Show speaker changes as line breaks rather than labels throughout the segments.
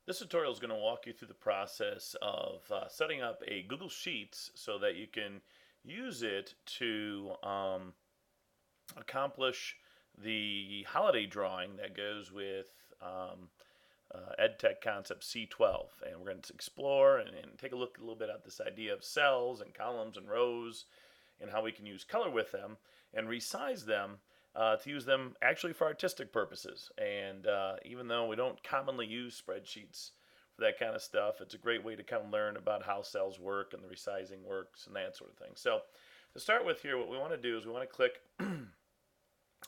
This tutorial is going to walk you through the process of setting up a Google Sheets so that you can use it to accomplish the holiday drawing that goes with EdTech Concept C12. And we're going to explore and take a look a little bit at this idea of cells and columns and rows and how we can use color with them and resize them to use them actually for artistic purposes. And even though we don't commonly use spreadsheets for that kind of stuff, it's a great way to kind of learn about how cells work and the resizing works and that sort of thing. So to start with here, what we want to do is we want to click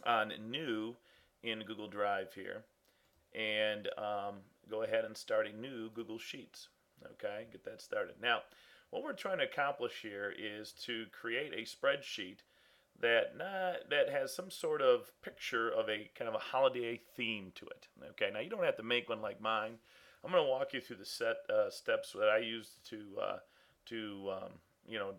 on New in Google Drive here and go ahead and start a new Google Sheets. Okay, get that started. Now, what we're trying to accomplish here is to create a spreadsheet that has some sort of picture of a kind of a holiday theme to it. Okay, now you don't have to make one like mine. I'm going to walk you through the steps that I used to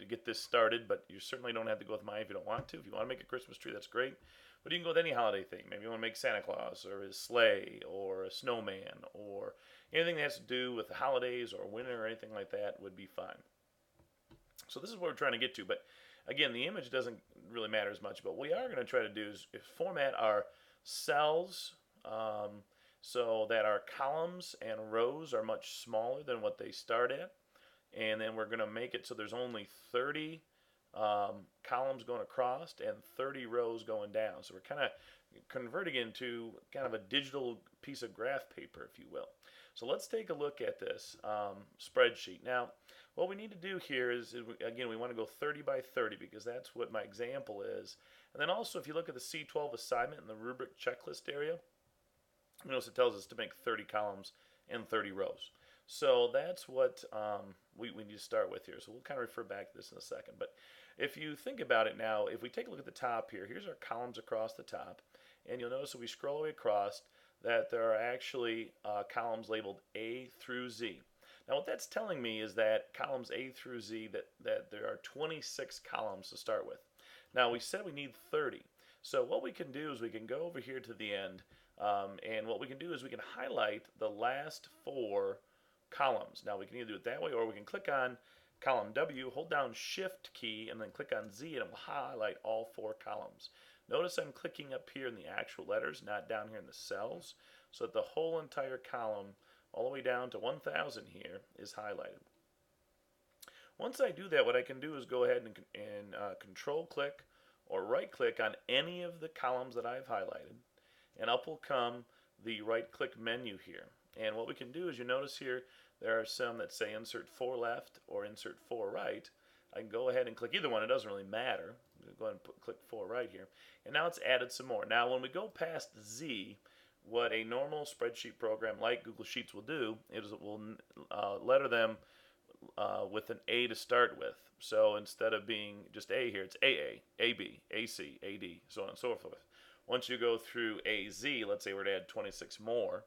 get this started. But you certainly don't have to go with mine if you don't want to. If you want to make a Christmas tree, that's great. But you can go with any holiday theme. Maybe you want to make Santa Claus or his sleigh or a snowman or anything that has to do with the holidays or winter or anything like that would be fine. So this is what we're trying to get to. But again, the image doesn't really matter as much. But what we are going to try to do is format our cells so that our columns and rows are much smaller than what they start at. And then we're going to make it so there's only 30 columns going across and 30 rows going down. So we're kind of converting into kind of a digital piece of graph paper, if you will. So let's take a look at this spreadsheet. Now, what we need to do here is, again, we want to go 30 by 30 because that's what my example is. And then also, if you look at the C12 assignment in the rubric checklist area, you notice it tells us to make 30 columns and 30 rows. So that's what we need to start with here. So we'll kind of refer back to this in a second. But if you think about it now, if we take a look at the top here, here's our columns across the top. And you'll notice if we scroll all the way across that there are actually columns labeled A through Z. Now what that's telling me is that columns A through Z, that there are 26 columns to start with. Now we said we need 30. So what we can do is we can go over here to the end, and what we can do is we can highlight the last 4 columns. Now we can either do it that way or we can click on column W, hold down Shift key, and then click on Z, and it will highlight all 4 columns. Notice I'm clicking up here in the actual letters, not down here in the cells, so that the whole entire column, all the way down to 1000 here, is highlighted. Once I do that, what I can do is go ahead and control click or right click on any of the columns that I've highlighted, and up will come the right click menu here. And what we can do is, you notice here there are some that say insert 4 left or insert 4 right. I can go ahead and click either one. It doesn't really matter. Go ahead and click 4 right here. And now it's added some more. Now when we go past Z, what a normal spreadsheet program like Google Sheets will do is it will letter them with an A to start with. So instead of being just A here, it's AA, AB, AC, AD, so on and so forth. Once you go through AZ, let's say we're to add 26 more.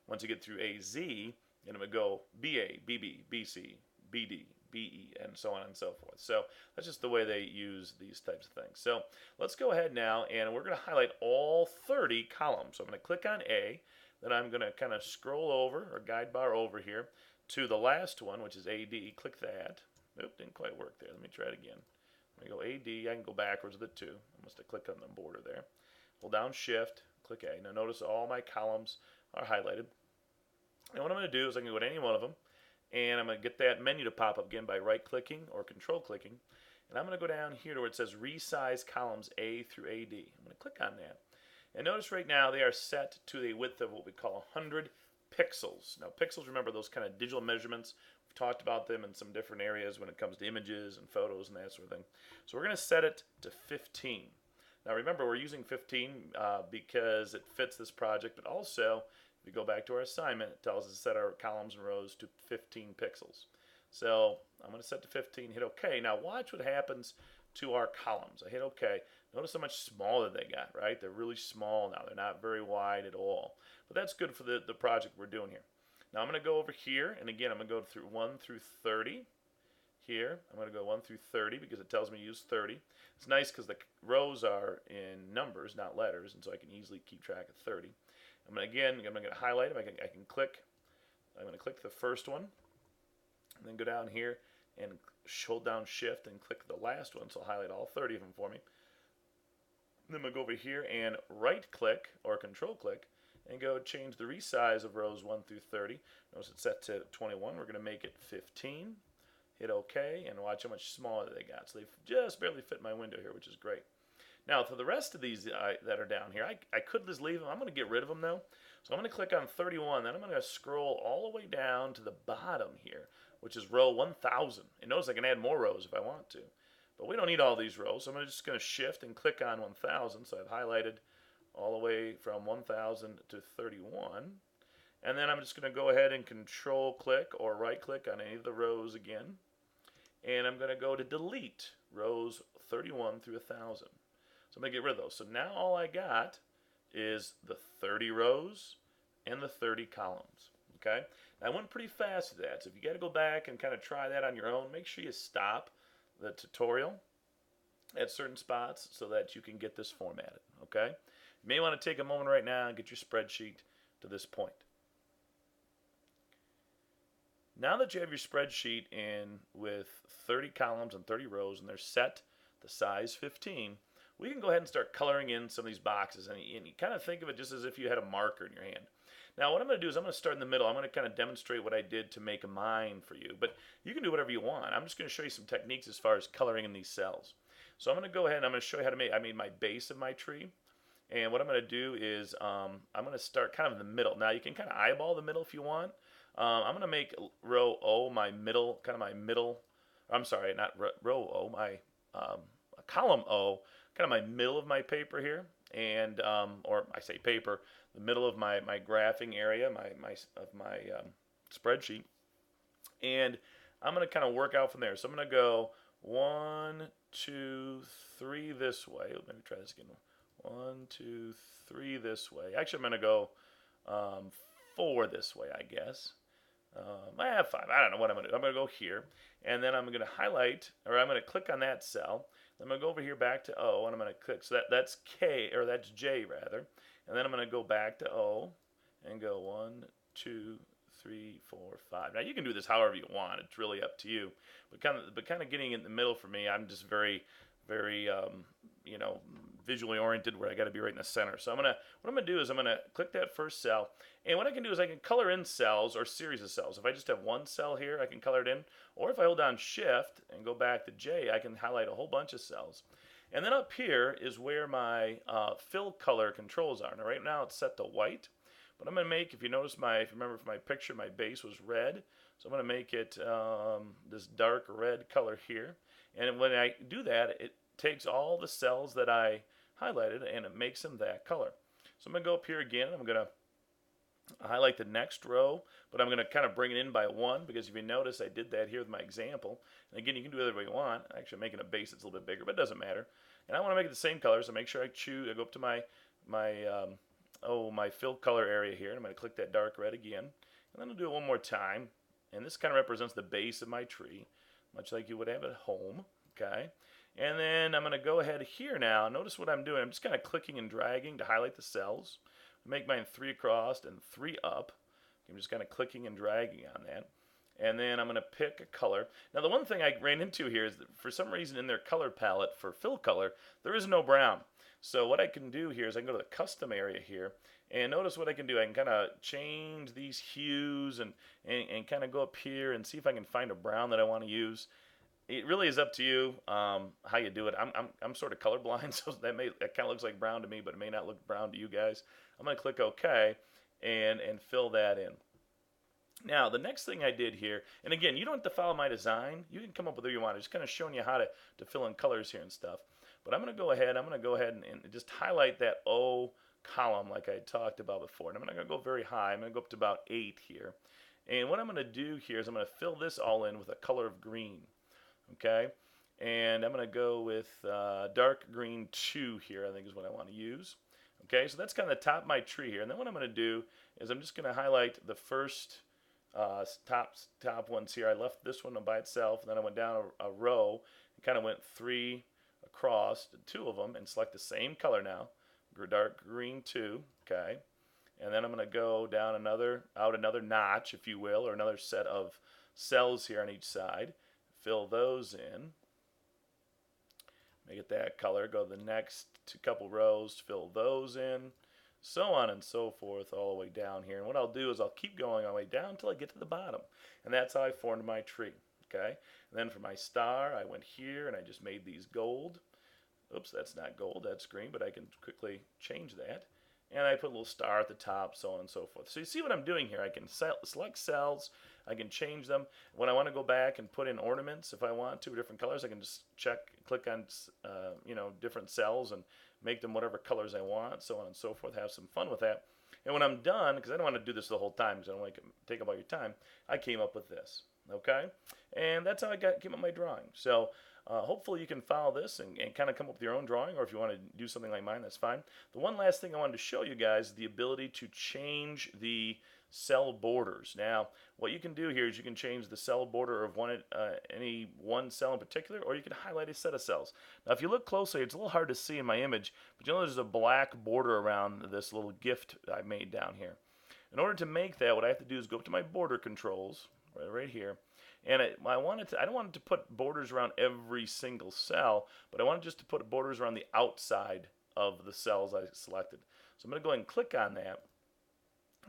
Once you get through AZ, and it would go BA, BB, BC, BD, BE, and so on and so forth. So that's just the way they use these types of things. So let's go ahead now, and we're going to highlight all 30 columns. So I'm going to click on A, then I'm going to kind of scroll over, or guide bar over here, to the last one, which is AD. Click that. Nope, didn't quite work there. Let me try it again. Let me go AD. I can go backwards with the 2. I must have clicked on the border there. Hold down Shift, click A. Now notice all my columns are highlighted. And what I'm going to do is I can go to any one of them, and I'm going to get that menu to pop up again by right-clicking or control-clicking. And I'm going to go down here to where it says Resize Columns A through AD. I'm going to click on that. And notice right now they are set to a width of what we call 100 pixels. Now pixels, remember those kind of digital measurements. We've talked about them in some different areas when it comes to images and photos and that sort of thing. So we're going to set it to 15. Now remember, we're using 15 because it fits this project, but also if we go back to our assignment, it tells us to set our columns and rows to 15 pixels. So I'm going to set to 15, hit OK. Now watch what happens to our columns. I hit OK. Notice how much smaller they got, right? They're really small now. They're not very wide at all. But that's good for the project we're doing here. Now I'm going to go over here, and again, I'm going to go through 1 through 30. Here, I'm going to go 1 through 30 because it tells me to use 30. It's nice because the rows are in numbers, not letters, and so I can easily keep track of 30. I'm going to highlight them. I can click I'm going to click the first one, and then go down here and hold down Shift and click the last one, so I'll highlight all 30 of them for me. Then I'm going to go over here and right-click or control-click and go change the resize of rows 1 through 30. Notice it's set to 21. We're going to make it 15. Hit OK, and watch how much smaller they got. So they've just barely fit my window here, which is great. Now, for the rest of these that are down here, I could just leave them. I'm going to get rid of them, though. So I'm going to click on 31. Then I'm going to scroll all the way down to the bottom here, which is row 1000. And notice I can add more rows if I want to. But we don't need all these rows, so I'm just going to shift and click on 1000. So I've highlighted all the way from 1000 to 31. And then I'm just going to go ahead and control click or right click on any of the rows again. And I'm going to go to delete rows 31 through 1000. So I'm going to get rid of those. So now all I got is the 30 rows and the 30 columns. Okay? Now I went pretty fast with that. So if you got to go back and kind of try that on your own, make sure you stop the tutorial at certain spots so that you can get this formatted. Okay? You may want to take a moment right now and get your spreadsheet to this point. Now that you have your spreadsheet in with 30 columns and 30 rows and they're set to size 15, we can go ahead and start coloring in some of these boxes. And you kind of think of it just as if you had a marker in your hand. Now what I'm going to do is I'm going to start in the middle. I'm going to kind of demonstrate what I did to make mine for you. But you can do whatever you want. I'm just going to show you some techniques as far as coloring in these cells. So I'm going to go ahead and I'm going to show you how to make, I made my base of my tree. And what I'm going to do is I'm going to start kind of in the middle. Now you can kind of eyeball the middle if you want. I'm going to make row O my middle, kind of my middle, I'm sorry, not row O, my column O, kind of my middle of my paper here, and, or I say paper, the middle of my graphing area, my spreadsheet, and I'm going to kind of work out from there. So I'm going to go 1, 2, 3 this way. Let me try this again. 1, 2, 3 this way. Actually, I'm going to go 4 this way, I guess. I have 5. I don't know what I'm going to do. I'm going to go here, and then I'm going to highlight, or I'm going to click on that cell. I'm going to go over here back to O, and I'm going to click. So that's K, or that's J rather. And then I'm going to go back to O and go 1, 2, 3, 4, 5. Now you can do this however you want. It's really up to you. But kind of getting in the middle for me, I'm just very you know, visually oriented where I got to be right in the center. So what I'm going to do is I'm going to click that first cell, and what I can do is I can color in cells or series of cells. If I just have one cell here, I can color it in, or if I hold down Shift and go back to J, I can highlight a whole bunch of cells. And then up here is where my fill color controls are. Now right now it's set to white, but I'm going to make, if you notice if you remember from my picture, my base was red. So I'm going to make it this dark red color here. And when I do that, it takes all the cells that I highlighted and it makes them that color. So I'm going to go up here again. I'm going to highlight the next row, but I'm going to kind of bring it in by 1 because if you notice I did that here with my example. And again, you can do whatever you want. Actually, I'm making a base that's a little bit bigger, but it doesn't matter. And I want to make it the same color, so make sure I go up to my fill color area here, and I'm going to click that dark red again. And then I'll do it one more time. And this kind of represents the base of my tree, much like you would have at home. Okay. And then I'm going to go ahead here now. Notice what I'm doing. I'm just kind of clicking and dragging to highlight the cells. Make mine 3 across and 3 up. I'm just kind of clicking and dragging on that. And then I'm going to pick a color. Now the one thing I ran into here is that for some reason in their color palette for fill color, there is no brown. So what I can do here is I can go to the custom area here. And notice what I can do. I can kind of change these hues and kind of go up here and see if I can find a brown that I want to use. It really is up to you how you do it. I'm sort of colorblind, so that kind of looks like brown to me, but it may not look brown to you guys. I'm going to click OK and fill that in. Now, the next thing I did here, and again, you don't have to follow my design. You can come up with whatever you want. I'm just kind of showing you how to fill in colors here and stuff. But I'm going to go ahead and just highlight that O column like I talked about before. And I'm going to go very high. I'm going to go up to about 8 here. And what I'm going to do here is I'm going to fill this all in with a color of green. Okay, and I'm going to go with dark green 2 here, I think is what I want to use. Okay, so that's kind of the top of my tree here. And then what I'm going to do is I'm just going to highlight the first top ones here. I left this one by itself, and then I went down a row and kind of went 3 across, 2 of them, and select the same color now, dark green 2. Okay, And then I'm going to go down out another notch, if you will, or another set of cells here on each side. Fill those in. Make it that color. Go to the next couple rows, fill those in, so on and so forth all the way down here. And what I'll do is I'll keep going all the way down until I get to the bottom. And that's how I formed my tree. Okay. And then for my star, I went here and I just made these gold. Oops, that's not gold, that's green, but I can quickly change that. And I put a little star at the top, so on and so forth. So you see what I'm doing here. I can select cells, I can change them. When I want to go back and put in ornaments, if I want to, different colors, I can just click on different cells and make them whatever colors I want, so on and so forth. Have some fun with that. And when I'm done, because I don't want to do this the whole time, because I don't want to take up all your time, I came up with this. Okay? And that's how I came up with my drawing. So hopefully you can follow this and kind of come up with your own drawing, or if you want to do something like mine, that's fine. The one last thing I wanted to show you guys is the ability to change the cell borders. Now, what you can do here is you can change the cell border of any one cell in particular, or you can highlight a set of cells. Now, if you look closely, it's a little hard to see in my image, but you know there's a black border around this little gift I made down here. In order to make that, what I have to do is go up to my border controls, right here, and I don't want it to put borders around every single cell, but I want just to put borders around the outside of the cells I selected. So I'm going to go ahead and click on that.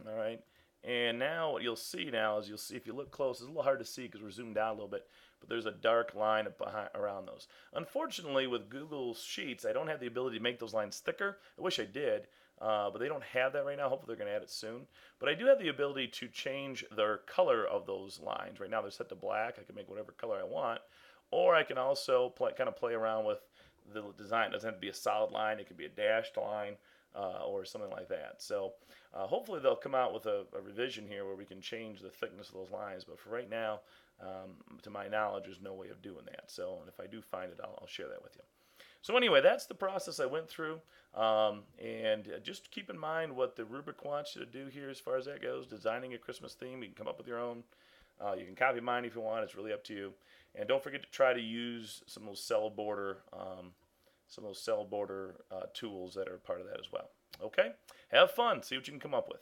All right. And now what you'll see is if you look close, it's a little hard to see because we're zoomed out a little bit, but there's a dark line around those. Unfortunately, with Google Sheets, I don't have the ability to make those lines thicker. I wish I did, but they don't have that right now. Hopefully they're going to add it soon. But I do have the ability to change the color of those lines. Right now they're set to black. I can make whatever color I want. Or I can also kind of play around with the design. It doesn't have to be a solid line. It could be a dashed line. Or something like that. So hopefully they'll come out with a revision here where we can change the thickness of those lines. But for right now, to my knowledge, there's no way of doing that. So if I do find it, I'll share that with you. So anyway, that's the process I went through. And just keep in mind what the rubric wants you to do here as far as that goes. Designing a Christmas theme, you can come up with your own. You can copy mine if you want. It's really up to you. And don't forget to try to use some of those cell border tools that are part of that as well. Okay? Have fun. See what you can come up with.